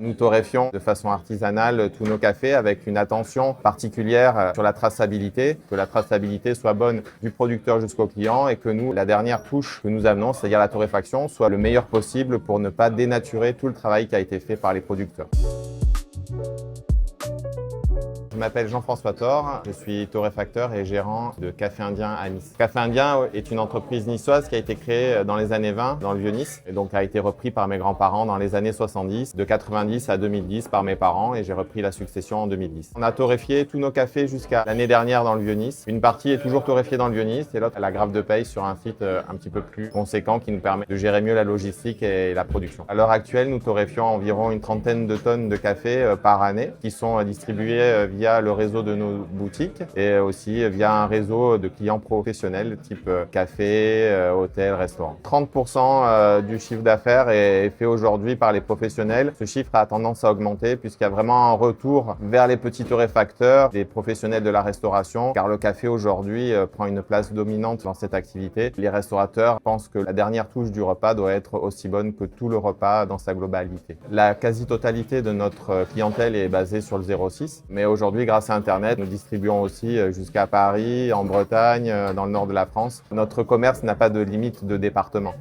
Nous torréfions de façon artisanale tous nos cafés avec une attention particulière sur la traçabilité, que la traçabilité soit bonne du producteur jusqu'au client et que nous, la dernière touche que nous amenons, c'est-à-dire la torréfaction, soit le meilleur possible pour ne pas dénaturer tout le travail qui a été fait par les producteurs. Je m'appelle Jean-François Thor, je suis torréfacteur et gérant de Café Indien à Nice. Café Indien est une entreprise niçoise qui a été créée dans les années 20 dans le Vieux-Nice et donc a été repris par mes grands-parents dans les années 70, de 90 à 2010 par mes parents et j'ai repris la succession en 2010. On a torréfié tous nos cafés jusqu'à l'année dernière dans le Vieux-Nice. Une partie est toujours torréfiée dans le Vieux-Nice et l'autre à la Grave de Peille sur un site un petit peu plus conséquent qui nous permet de gérer mieux la logistique et la production. À l'heure actuelle, nous torréfions environ une trentaine de tonnes de café par année qui sont distribuées via le réseau de nos boutiques et aussi via un réseau de clients professionnels type café, hôtel, restaurant. 30% du chiffre d'affaires est fait aujourd'hui par les professionnels. Ce chiffre a tendance à augmenter puisqu'il y a vraiment un retour vers les petits torréfacteurs, des professionnels de la restauration, car le café aujourd'hui prend une place dominante dans cette activité. Les restaurateurs pensent que la dernière touche du repas doit être aussi bonne que tout le repas dans sa globalité. La quasi-totalité de notre clientèle est basée sur le 06, mais aujourd'hui, grâce à Internet, nous distribuons aussi jusqu'à Paris, en Bretagne, dans le nord de la France. Notre commerce n'a pas de limite de département.